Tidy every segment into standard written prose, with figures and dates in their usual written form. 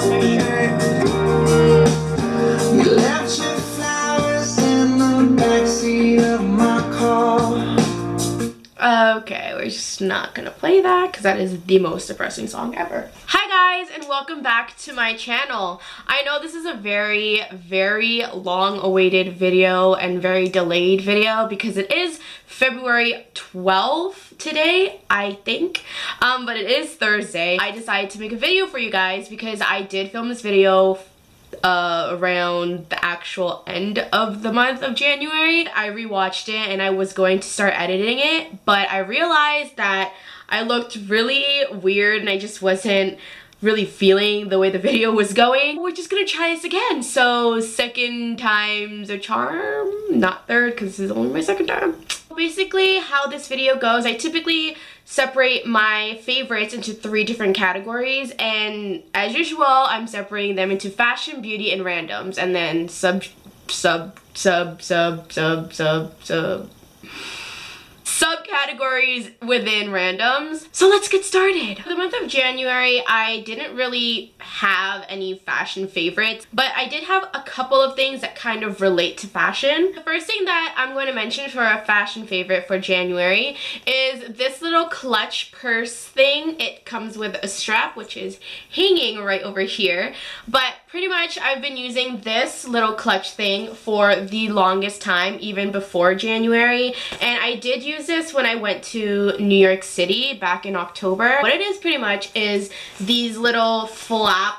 off your shirt. You left your flowers in the backseat of my car. Okay, we're just not gonna play that because that is the most depressing song ever. Hi guys, and welcome back to my channel. I know this is a very long awaited video and very delayed video because it is February 12th today, I think, but it is Thursday. I decided to make a video for you guys because I did film this video around the actual end of the month of January. I rewatched it and I was going to start editing it, but I realized that I looked really weird and I just wasn't really feeling the way the video was going. We're just gonna try this again. So second time's a charm, not third because this is only my second time. Basically how this video goes, I typically separate my favorites into 3 different categories, and as usual I'm separating them into fashion, beauty, and randoms, and then subcategories within randoms. So let's get started. For the month of January, I didn't really have any fashion favorites, but I did have a couple of things that kind of relate to fashion. The first thing that I'm going to mention for a fashion favorite for January is this little clutch purse thing. It comes with a strap, which is hanging right over here, but pretty much I've been using this little clutch thing for the longest time, even before January, and I did use this when I went to New York City back in October. What it is pretty much is these little flap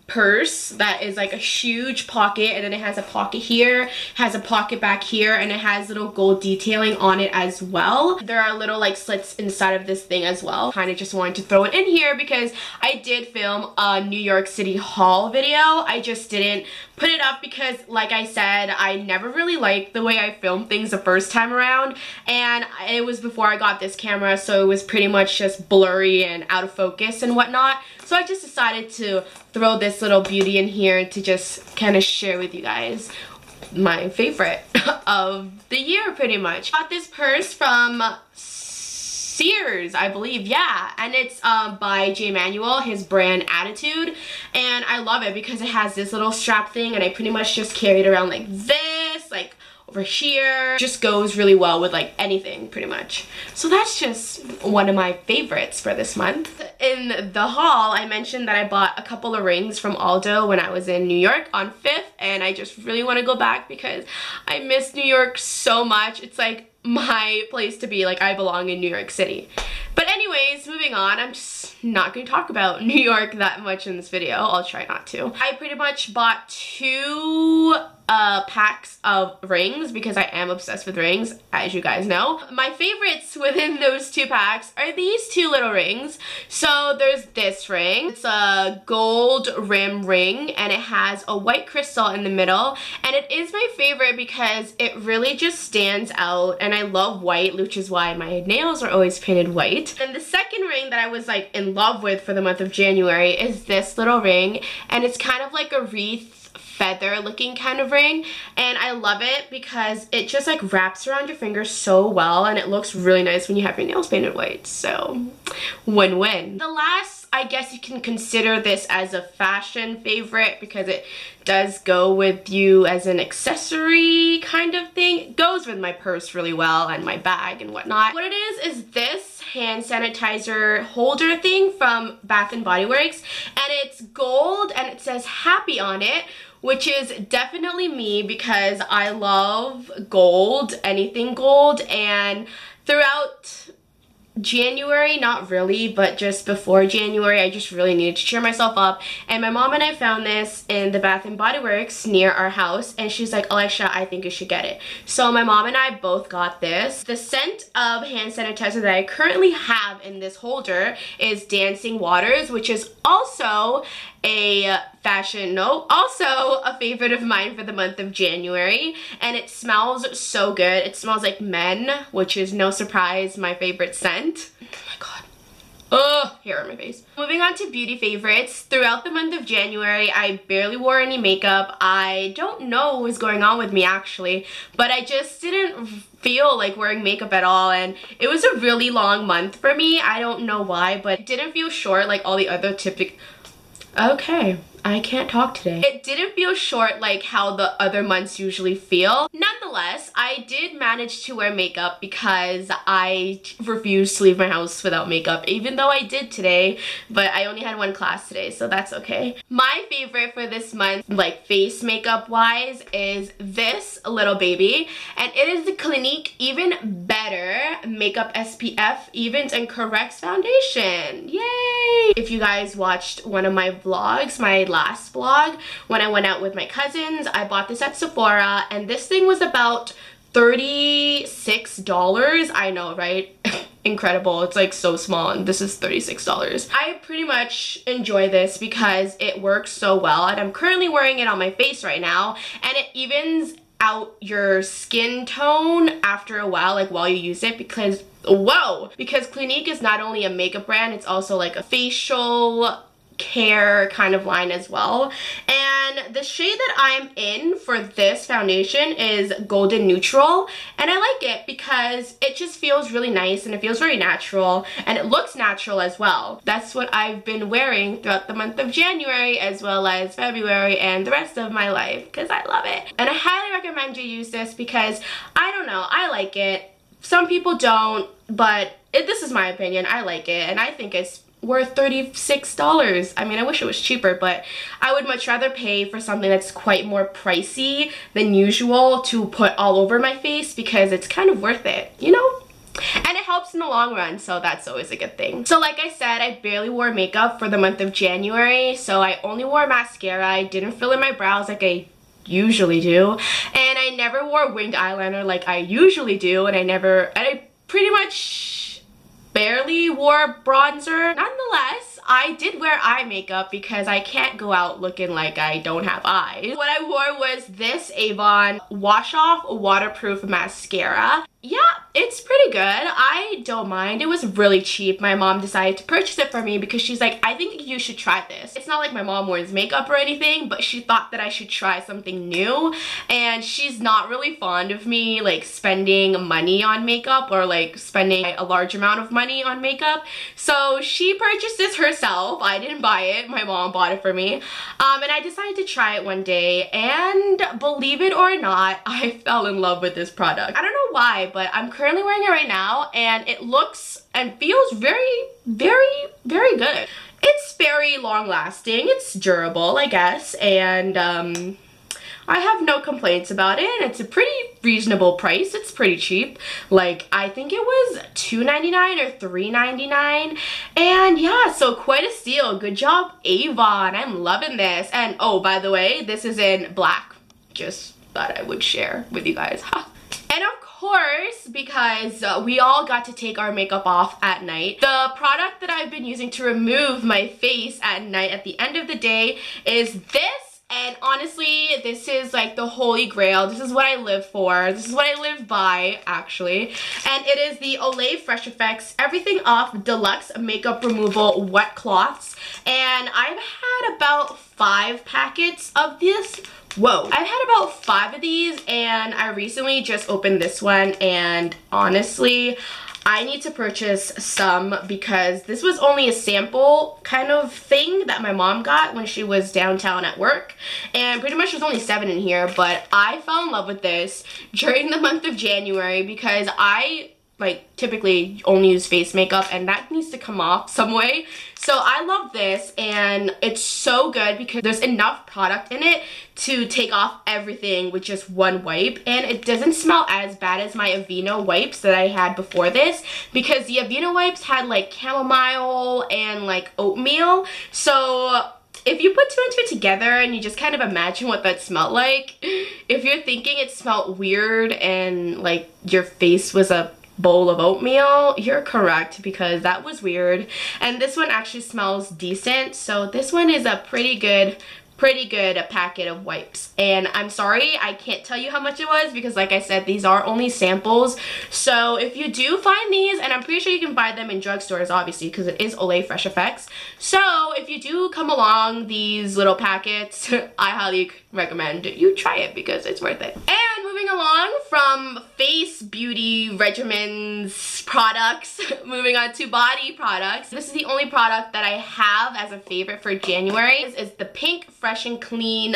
purse that is like a huge pocket, and then it has a pocket here, has a pocket back here, and it has little gold detailing on it as well. There are little like slits inside of this thing as well. Kind of just wanted to throw it in here because I did film a New York City haul video. I just didn't put it up because, like I said, I never really liked the way I filmed things the first time around, and it was before I got this camera, so it was pretty much just blurry and out of focus and whatnot. So I just decided to throw this little beauty in here to just kind of share with you guys my favorite of the year, pretty much. I got this purse from Sears, I believe, yeah, and it's by J. Manuel, his brand Attitude, and I love it because it has this little strap thing, and I pretty much just carry it around like this, like over here. Just goes really well with like anything pretty much. So that's just one of my favorites for this month. In the haul, I mentioned that I bought a couple of rings from Aldo when I was in New York on 5th, and I just really want to go back because I miss New York so much. It's like my place to be, like I belong in New York City. But anyways, moving on, I'm just not going to talk about New York that much in this video. I'll try not to. I pretty much bought 2 packs of rings because I am obsessed with rings, as you guys know. My favorites within those 2 packs are these 2 little rings. So there's this ring. It's a gold rim ring, and it has a white crystal in the middle, and it is my favorite because it really just stands out, and I love white, which is why my nails are always painted white. And the second ring that I was like in love with for the month of January is this little ring, and it's kind of like a wreath feather looking kind of ring, and I love it because it just like wraps around your finger so well, and it looks really nice when you have your nails painted white. So win-win. The last, I guess you can consider this as a fashion favorite because it does go with you as an accessory kind of thing. It goes with my purse really well and my bag and whatnot. What it is this hand sanitizer holder thing from Bath and Body Works, and it's gold and it says happy on it, which is definitely me because I love gold, anything gold, and throughout January, not really, but just before January, I just really needed to cheer myself up, and my mom and I found this in the Bath and Body Works near our house, and she's like, Alysha, I think you should get it. So my mom and I both got this. The scent of hand sanitizer that I currently have in this holder is Dancing Waters, which is also a fashion note, also a favorite of mine for the month of January, and it smells so good. It smells like men, which is no surprise my favorite scent. Oh my god. Oh, hair on my face. Moving on to beauty favorites. Throughout the month of January, I barely wore any makeup. I don't know what was going on with me actually, but I just didn't feel like wearing makeup at all, and it was a really long month for me. I don't know why, but it didn't feel short like all the other typical... Okay, I can't talk today. It didn't feel short like how the other months usually feel. Nonetheless, I did manage to wear makeup because I refused to leave my house without makeup, even though I did today, but I only had one class today, so that's okay. My favorite for this month, like face makeup wise, is this little baby, and it is the Clinique Even Better Makeup SPF Evens and Corrects Foundation. Yay! If you guys watched one of my vlogs, my last vlog, when I went out with my cousins, I bought this at Sephora, and this thing was about $36. I know, right? Incredible. It's like so small, and this is $36. I pretty much enjoy this because it works so well, and I'm currently wearing it on my face right now, and it evens out your skin tone after a while, like while you use it, because because Clinique is not only a makeup brand, it's also like a facial care kind of line as well. And the shade that I'm in for this foundation is Golden Neutral, and I like it because it just feels really nice and it feels very natural, and it looks natural as well. That's what I've been wearing throughout the month of January as well as February and the rest of my life because I love it. And I highly recommend you use this because I don't know, I like it. Some people don't, but this is my opinion. I like it, and I think it's worth $36. I mean, I wish it was cheaper, but I would much rather pay for something that's quite more pricey than usual to put all over my face because it's kind of worth it, you know? And it helps in the long run, so that's always a good thing. So like I said, I barely wore makeup for the month of January, so I only wore mascara. I didn't fill in my brows like I usually do, and I never wore winged eyeliner like I usually do, and I pretty much barely wore bronzer. Nonetheless, I did wear eye makeup because I can't go out looking like I don't have eyes. What I wore was this Avon Wash Off Waterproof Mascara. Yeah, it's pretty good. I don't mind. It was really cheap. My mom decided to purchase it for me because she's like, I think you should try this. It's not like my mom wears makeup or anything, but she thought that I should try something new, and she's not really fond of me like spending money on makeup or like spending a large amount of money on makeup. So she purchased this herself. I didn't buy it. My mom bought it for me. And I decided to try it one day, and believe it or not, I fell in love with this product. I don't know why, but I'm currently wearing it right now, and it looks and feels very, very, very good. It's very long lasting, it's durable, I guess, and I have no complaints about it. It's a pretty reasonable price. It's pretty cheap. Like, I think it was $2.99 or $3.99, and yeah, so quite a steal. Good job, Avon. I'm loving this. And oh, by the way, this is in black. Just thought I would share with you guys. And of course, because we all got to take our makeup off at night, the product that I've been using to remove my face at night at the end of the day is this. And honestly, this is like the holy grail. This is what I live for. This is what I live by, actually. And it is the Olay Fresh Effects Everything Off Deluxe Makeup Removal Wet Cloths. And I've had about 5 packets of this. Whoa, I've had about 5 of these, and I recently just opened this one, and honestly, I need to purchase some because this was only a sample kind of thing that my mom got when she was downtown at work, and pretty much there's only 7 in here, but I fell in love with this during the month of January because I like typically only use face makeup, and that needs to come off some way. So I love this, and it's so good because there's enough product in it to take off everything with just one wipe, and it doesn't smell as bad as my Aveeno wipes that I had before this, because the Aveeno wipes had like chamomile and like oatmeal. So if you put 2 and 2 together and you just kind of imagine what that smelled like, if you're thinking it smelled weird and like your face was a bowl of oatmeal, you're correct, because that was weird. And this one actually smells decent, so this one is a pretty good packet of wipes. And I'm sorry, I can't tell you how much it was because like I said, these are only samples. So if you do find these, and I'm pretty sure you can buy them in drugstores obviously because it is Olay Fresh Effects. So if you do come along these little packets, I highly recommend you try it because it's worth it. And moving Moving along from face beauty regimens products, moving on to body products. This is the only product that I have as a favorite for January. This is the Pink Fresh and Clean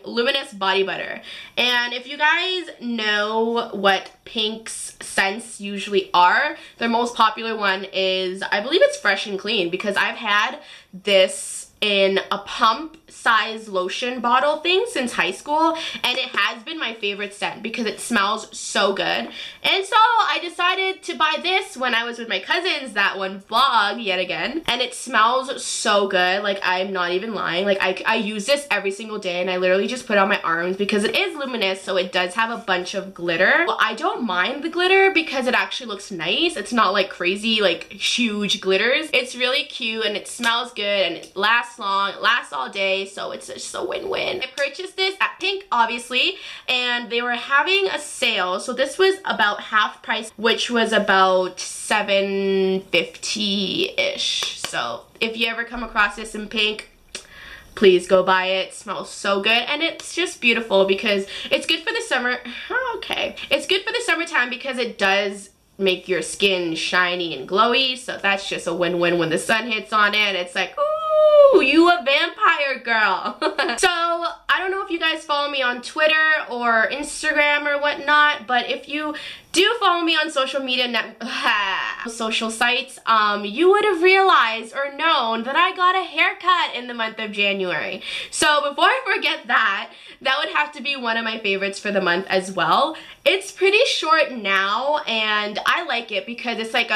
Luminous Body Butter. And if you guys know what Pink's scents usually are, their most popular one is, I believe it's Fresh and Clean, because I've had this in a pump size lotion bottle thing since high school, and it has been my favorite scent because it smells so good. And so I decided to buy this when I was with my cousins that one vlog yet again, and it smells so good. Like, I'm not even lying. Like, I use this every single day, and I literally just put it on my arms because it is luminous, so it does have a bunch of glitter. Well, I don't mind the glitter because it actually looks nice. It's not like crazy, like huge glitters. It's really cute and it smells good and it lasts long, it lasts all day, so it's just a win-win. I purchased this at Pink, obviously, and they were having a sale. So this was about half price, which was about $7.50-ish. So if you ever come across this in Pink, please go buy it. It smells so good, and it's just beautiful because it's good for the summer. Okay. It's good for the summertime because it does make your skin shiny and glowy, so that's just a win-win when the sun hits on it. It's like, ooh, you a vampire girl. So I don't know if you guys follow me on Twitter or Instagram or whatnot, but if you do follow me on social media social sites, you would have realized or known that I got a haircut in the month of January. So before I forget that would have to be one of my favorites for the month as well. It's pretty short now, and I like it because it's like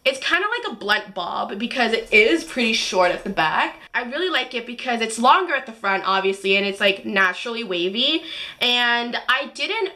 it's kind of like a blunt bob because it is pretty short at the back. I really like it because it's longer at the front, obviously, and it's like naturally wavy. And I didn't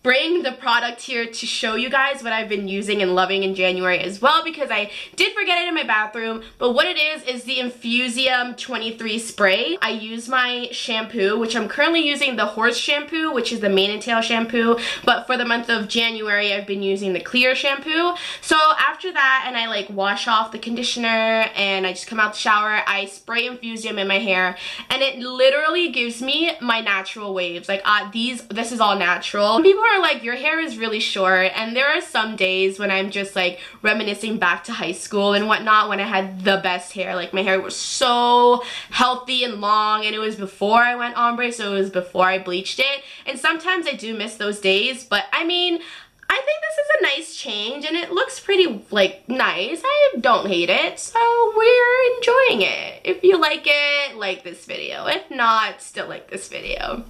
bring the product here to show you guys what I've been using and loving in January as well, because I did forget it in my bathroom. But what it is the Infusium 23 spray. I use my shampoo, which I'm currently using the horse shampoo, which is the mane and tail shampoo, but for the month of January I've been using the clear shampoo. So after that, and I like wash off the conditioner and I just come out the shower, I spray Infusium in my hair, and it literally gives me my natural waves. Like this is all natural. People are like, your hair is really short, and there are some days when I'm just like reminiscing back to high school and whatnot when I had the best hair. Like, my hair was so healthy and long, and it was before I went ombre, so it was before I bleached it. And sometimes I do miss those days, but I mean, I think this is a nice change and it looks pretty like nice. I don't hate it, so we're enjoying it. If you like it, like this video. If not, still like this video.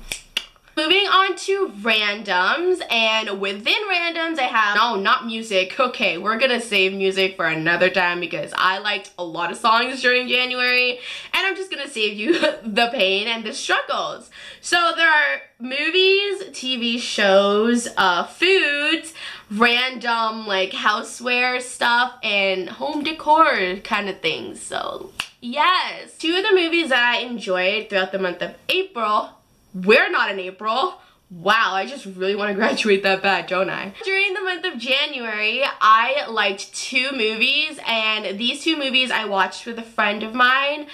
Moving on to randoms, and within randoms I have, no, not music. Okay, we're gonna save music for another time because I liked a lot of songs during January, and I'm just gonna save you the pain and the struggles. So there are movies, TV shows, foods, random like houseware stuff, and home decor kind of things. So yes, two of the movies that I enjoyed throughout the month of April. We're not in April. Wow, I just really want to graduate that bad, don't I? During the month of January, I liked two movies, and these two movies I watched with a friend of mine.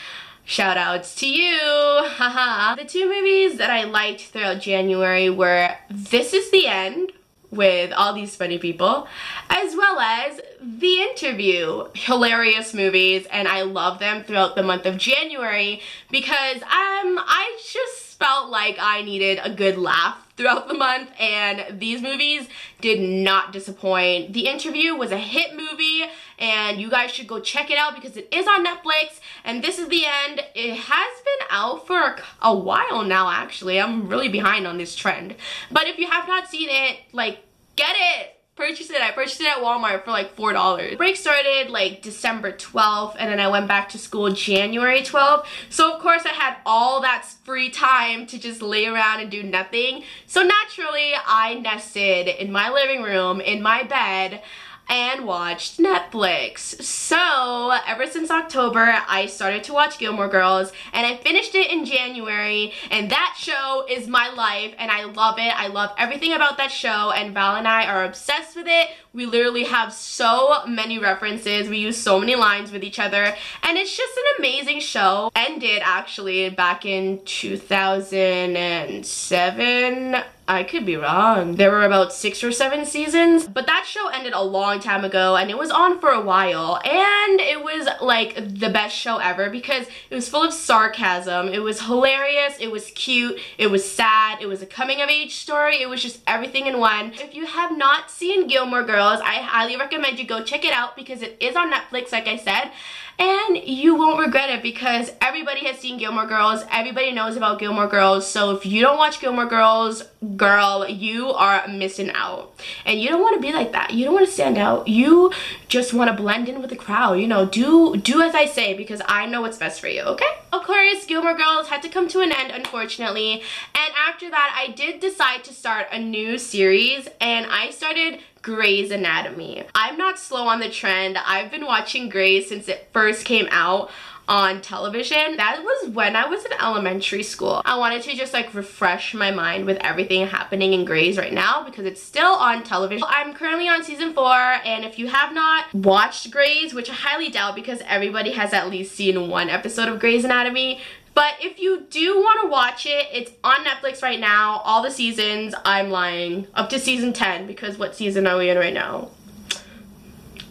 Shout outs to you, haha. The two movies that I liked throughout January were This Is the End, with all these funny people, as well as The Interview. Hilarious movies, and I love them throughout the month of January because I just felt like I needed a good laugh throughout the month, and these movies did not disappoint. The Interview was a hit movie, and you guys should go check it out because it is on Netflix. And This Is the End, it has been out for a while now, actually. I'm really behind on this trend. But if you have not seen it, like, get it! Purchase it. I purchased it at Walmart for like $4. Break started like December 12th, and then I went back to school January 12th. So of course I had all that free time to just lay around and do nothing. So naturally I nested in my living room, in my bed, and watched Netflix. So ever since October, I started to watch Gilmore Girls, and I finished it in January, and that show is my life, and I love it. I love everything about that show, and Val and I are obsessed with it. We literally have so many references. We use so many lines with each other, and it's just an amazing show. Ended actually back in 2007. I could be wrong. There were about 6 or 7 seasons, but that show ended a long time ago, and it was on for a while, and it was like the best show ever because it was full of sarcasm. It was hilarious, it was cute, it was sad, it was a coming of age story, it was just everything in one. If you have not seen Gilmore Girls, I highly recommend you go check it out because it is on Netflix, like I said, and you won't regret it because everybody has seen Gilmore Girls, everybody knows about Gilmore Girls, so if you don't watch Gilmore Girls, girl, you are missing out. And you don't want to be like that. You don't want to stand out. You just want to blend in with the crowd. You know, do as I say because I know what's best for you, okay? Of course, Gilmore Girls had to come to an end, unfortunately, and after that, I did decide to start a new series, and I started Grey's Anatomy. I'm not slow on the trend. I've been watching Grey's since it first came out on television. That was when I was in elementary school. I wanted to just like refresh my mind with everything happening in Grey's right now because it's still on television. I'm currently on season 4, and if you have not watched Grey's, which I highly doubt because everybody has at least seen one episode of Grey's Anatomy, but if you do want to watch it, it's on Netflix right now. All the seasons, I'm lying, up to season 10 because what season are we in right now?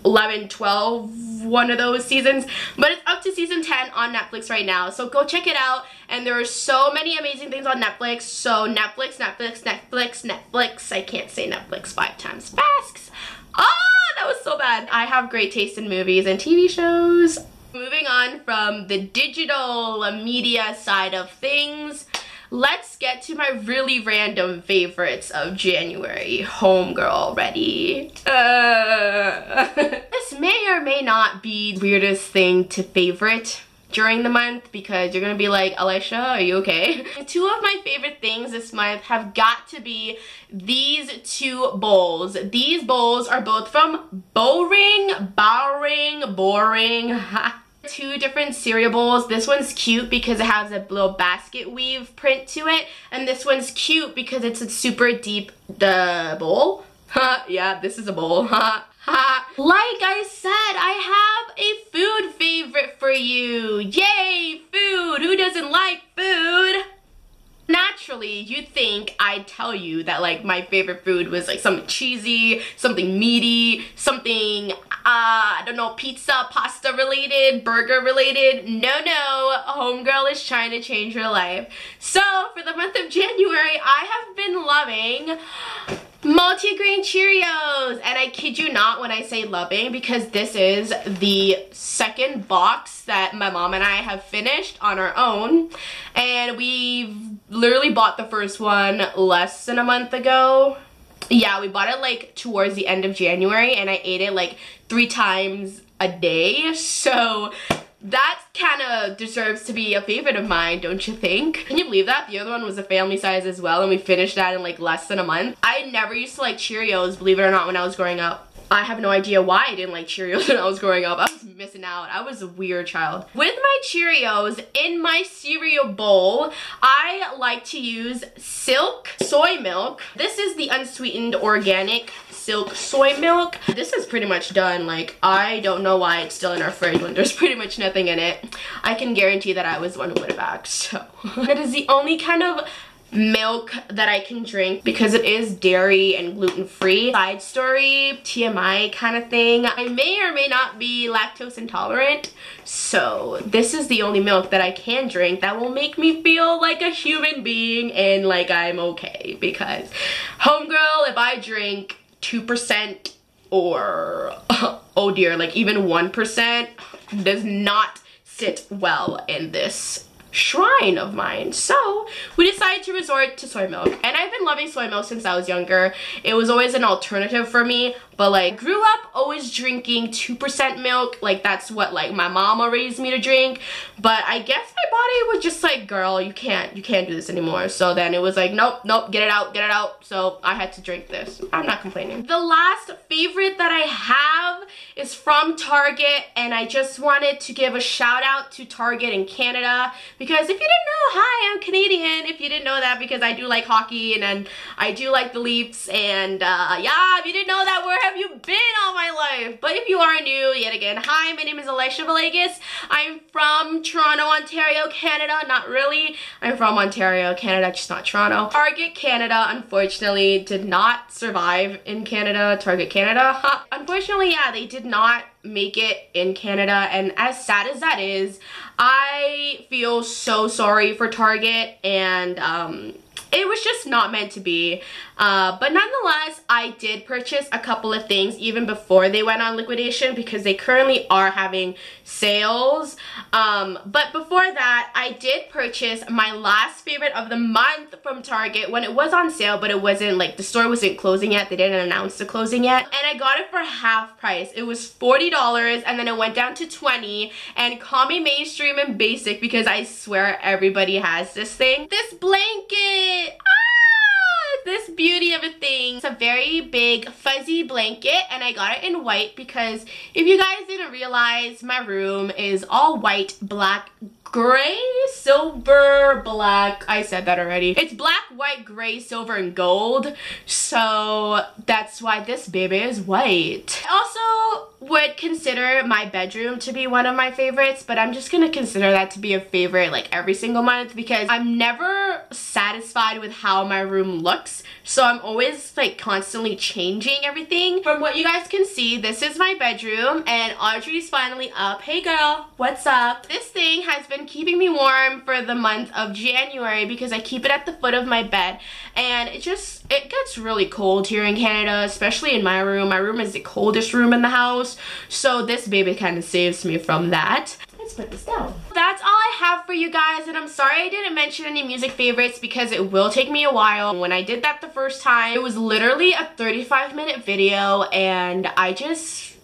11, 12, one of those seasons, but it's up to season 10 on Netflix right now, so go check it out. And there are so many amazing things on Netflix, so Netflix, I can't say Netflix 5 times fast. That was so bad. I have great taste in movies and TV shows. Moving on from the digital media side of things, let's get to my really random favorites of January. Homegirl, ready? This may or may not be the weirdest thing to favorite during the month because you're gonna be like, Alysha, are you okay? 2 of my favorite things this month have got to be these 2 bowls. These bowls are both from Boring. 2 different cereal bowls. This one's cute because it has a little basket weave print to it, and this one's cute because it's a super deep bowl. Yeah, this is a bowl. Like I said, I have a food favorite for you. Yay, food! Who doesn't like food? Naturally, you'd think I'd tell you that like my favorite food was like something cheesy, something meaty, something, I don't know, pizza, pasta related, burger related. No, homegirl is trying to change her life. So for the month of January, I have been loving multigrain Cheerios, and I kid you not when I say loving because this is the second box that my mom and I have finished on our own, and we literally bought the first one less than a month ago. Yeah, we bought it like towards the end of January, and I ate it like 3 times a day, so that kind of deserves to be a favorite of mine, don't you think? Can you believe that? The other one was a family size as well, and we finished that in like less than a month. I never used to like Cheerios, believe it or not, when I was growing up. I have no idea why I didn't like Cheerios when I was growing up. I was missing out. I was a weird child. With my Cheerios in my cereal bowl, I like to use Silk soy milk. This is the unsweetened organic Silk soy milk. This is pretty much done. Like, I don't know why it's still in our fridge when there's pretty much nothing in it. I can guarantee that I was the one who put it back, so. It is the only kind of milk that I can drink because it is dairy and gluten-free. Side story, TMI kind of thing. I may or may not be lactose intolerant, so this is the only milk that I can drink that will make me feel like a human being and like I'm okay, because homegirl, if I drink 2% or oh dear, like even 1% does not sit well in this shrine of mine. So we decided to resort to soy milk, and I've been loving soy milk since I was younger. It was always an alternative for me, but like grew up always drinking 2% milk. Like that's what like my mama raised me to drink, but I guess my body was just like, girl, you can't do this anymore. So then it was like, nope, get it out. So I had to drink this. I'm not complaining. The last favorite that I have is from Target, and I just wanted to give a shout out to Target in Canada because if you didn't know, hi, I'm Canadian. If you didn't know that, because I do like hockey and then I do like the Leafs, and yeah, if you didn't know that, where have you been all my life? But if you are new, yet again, hi, my name is Alysha Villegas. I'm from Toronto, Ontario, Canada. Not really. I'm from Ontario, Canada, just not Toronto. Target Canada, unfortunately, did not survive in Canada. Target Canada, unfortunately, yeah, they did not make it in Canada, and as sad as that is, I feel so sorry for Target, and it was just not meant to be. But nonetheless, I did purchase a couple of things even before they went on liquidation, because they currently are having sales. But before that, I did purchase my last favorite of the month from Target when it was on sale, but it wasn't, like, the store wasn't closing yet. They didn't announce the closing yet. And I got it for half price. It was $40, and then it went down to $20. And call me mainstream and basic, because I swear everybody has this thing. This blanket! This beauty of a thing. It's a very big fuzzy blanket, and I got it in white because if you guys didn't realize, my room is all white, black, gray, silver, black. I said that already. It's black, white, gray, silver, and gold. So that's why this baby is white. I also would consider my bedroom to be one of my favorites, but I'm just gonna consider that to be a favorite like every single month, because I'm never satisfied with how my room looks. So I'm always like constantly changing everything. From what you guys can see, this is my bedroom, and Audrey's finally up. Hey girl, what's up? This thing has been keeping me warm for the month of January because I keep it at the foot of my bed, and it gets really cold here in Canada, especially in my room. My room is the coldest room in the house, so this baby kind of saves me from that. Let's put this down. That's all I have for you guys, and I'm sorry I didn't mention any music favorites because it will take me a while. When I did that the first time, it was literally a 35-minute video, and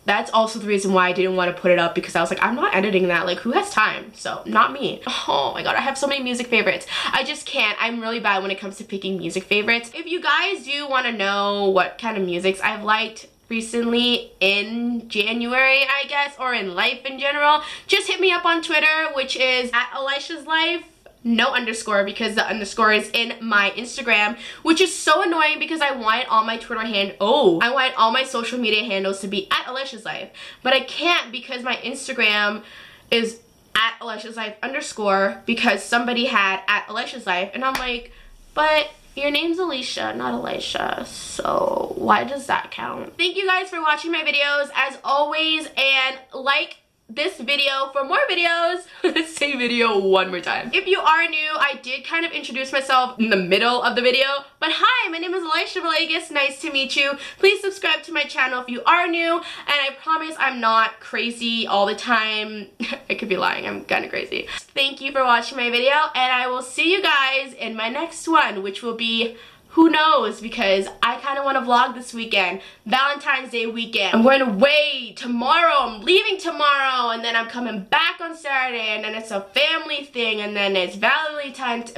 that's also the reason why I didn't want to put it up, because I was like, I'm not editing that. Like, who has time? So, not me. Oh my god, I have so many music favorites. I just can't. I'm really bad when it comes to picking music favorites. If you guys do want to know what kind of musics I've liked recently in January, I guess, or in life in general, just hit me up on Twitter, which is at Alysha's Life. No underscore, because the underscore is in my Instagram, which is so annoying because I want all my I want all my social media handles to be at Alysha's Life, but I can't because my Instagram is at Alysha's Life underscore, because somebody had at Alysha's Life, and I'm like, but your name's Alysha, not Alysha, so why does that count? Thank you guys for watching my videos as always, and like this video for more videos. Let's say video one more time. If you are new, I did kind of introduce myself in the middle of the video, but hi, my name is Alysha Villegas. Nice to meet you. Please subscribe to my channel if you are new, and I promise I'm not crazy all the time. I could be lying, I'm kind of crazy. Thank you for watching my video, and I will see you guys in my next one, which will be, who knows, because I kind of want to vlog this weekend. Valentine's Day weekend. I'm going away tomorrow. I'm leaving tomorrow, and then I'm coming back on Saturday, and then it's a family thing, and then it's Valentine's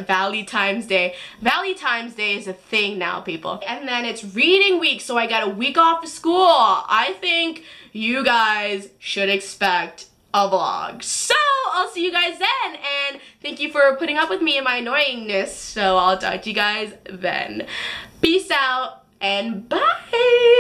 Day. Valentine's Day is a thing now, people. And then it's reading week, so I got a week off of school. I think you guys should expect a vlog. So I'll see you guys then, and thank you for putting up with me and my annoyingness. So I'll talk to you guys then. Peace out and bye.